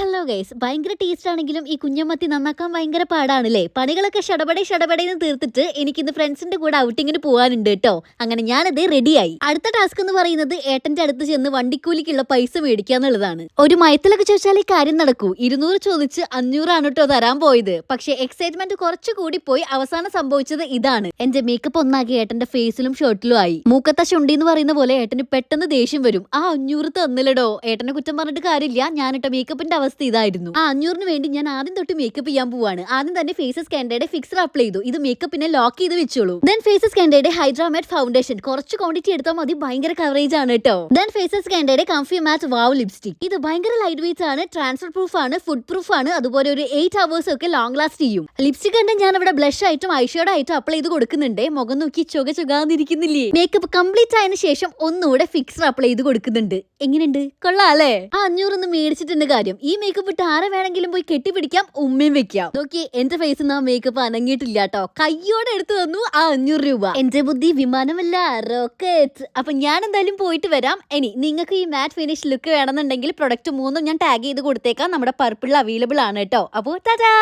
Hello guys, ഭയങ്കര taste ആണെങ്കിലും ഈ കുഞ്ഞമത്തി നന്നാക്കാൻ ഭയങ്കര പാടാണല്ലേ. പണികളൊക്കെ ഷടപടേന്ന് തീർത്തിട്ട് എനിക്കിന്ന് ഫ്രണ്ട്സിന്റെ കൂടെ ഔട്ടിങ്ങിന് പോകാനുണ്ട് കേട്ടോ. അങ്ങനെ ഞാനത് റെഡിയായി. അടുത്ത ടാസ്ക് എന്ന് പറയുന്നത് ഏട്ടന്റെ അടുത്ത് ചെന്ന് വണ്ടിക്കൂലിക്കുള്ള പൈസ മേടിക്കുക എന്നുള്ളതാണ്. ഒരു മയത്തിലൊക്കെ ചോദിച്ചാൽ ഈ കാര്യം നടക്കൂ. 200 ചോദിച്ച് 500 ആണ് കേട്ടോ തരാൻ പോയത്. പക്ഷെ എക്സൈറ്റ്മെന്റ് കുറച്ചു കൂടി പോയി അവസാനം സംഭവിച്ചത് ഇതാണ്. എന്റെ മേക്കപ്പ് ഒന്നാക്കി ഏട്ടന്റെ ഫേസിലും ഷർട്ടിലും ആയി. മൂക്കത്ത ശുണ്ടി എന്ന് പറയുന്ന പോലെ ഏട്ടന് പെട്ടെന്ന് ദേഷ്യം വരും. ആ 500 തന്നില്ലടോ. ഏട്ടനെ കുറ്റം പറഞ്ഞിട്ട് കാര്യമില്ല. ഞാനിട്ട മേക്കപ്പിന്റെ അവസ്ഥ ഇതായിരുന്നു. ആ 500 വേണ്ടി ഞാൻ ആദ്യം തൊട്ട് മേക്കപ്പ് ചെയ്യാൻ പോവാണ്. ആദ്യം തന്നെ ഫേസസ് കാൻഡയുടെ ഫിക്സർ അപ്ലൈ ചെയ്തു. ഇത് മേക്കപ്പിനെ ലോക്ക് ചെയ്ത് വെച്ചോളൂ. ദെൻ ഫേസസ് കാൻഡയുടെ ഹൈഡ്രാമാറ്റ് ഫൗണ്ടേഷൻ കുറച്ച് ക്വാണ്ടിറ്റി എടുത്താൽ മതി. ഭയങ്കര കവറേജ് ആണ് കേട്ടോ. ദെൻ ഫേസസ് കാൻഡയുടെ കംഫി മാറ്റ് വാവ് ലിപ്സ്റ്റിക്. ഇത് ഭയങ്കര ലൈറ്റ് വെയിറ്റ് ആണ്, ട്രാൻസ്ഫർ പ്രൂഫ് ആണ്, ഫുഡ് പ്രൂഫ് ആണ്, അതുപോലെ ഒരു 8 hours ഒക്കെ ലോങ് ലാസ്റ്റ് ചെയ്യും. ലിപ്സ്റ്റിക് കണ്ട് ഞാൻ അവിടെ ബ്ലഷ് ആയിട്ടും ഐഷാഡോ ആയിട്ടും അപ്ലൈ ചെയ്ത് കൊടുക്കുന്നുണ്ട്. മുഖം നോക്കി ചുകാന്നിരിക്കുന്നില്ലേ. മേക്കപ്പ് കംപ്ലീറ്റ് ആയതിനു ശേഷം ഒന്നുകൂടെ ഫിക്സർ അപ്ലൈ ചെയ്ത് കൊടുക്കുന്നുണ്ട്. എങ്ങനെയുണ്ട്? കൊള്ളാം അല്ലേ? ആ 500 ഒന്ന് മേടിച്ചിട്ടുണ്ട് കാര്യം. ഈ മേക്കപ്പ് ഇട്ട് ആരെ വേണമെങ്കിലും പോയി കെട്ടിപ്പിടിക്കാം, ഉമ്മയും വെക്കാം. നോക്കി, എന്റെ ഫേസിൽ നിന്ന് ആ മേക്കപ്പ് അനങ്ങിയിട്ടില്ല കേട്ടോ. കയ്യോടെ എടുത്തു തന്നു ആ 500 രൂപ. എന്റെ ബുദ്ധി വിമാനമല്ല, റോക്കറ്റ്. അപ്പൊ ഞാൻ എന്തായാലും പോയിട്ട് വരാം. ഇനി നിങ്ങൾക്ക് ഈ മാറ്റ് ഫിനിഷ് ലുക്ക് വേണമെന്നുണ്ടെങ്കിൽ പ്രൊഡക്റ്റ് 3 ഞാൻ ടാഗ് ചെയ്ത് കൊടുത്തേക്കാം. നമ്മുടെ പർപ്പിളിൽ അവൈലബിൾ ആണ് കേട്ടോ. അപ്പോ ടാറ്റാ.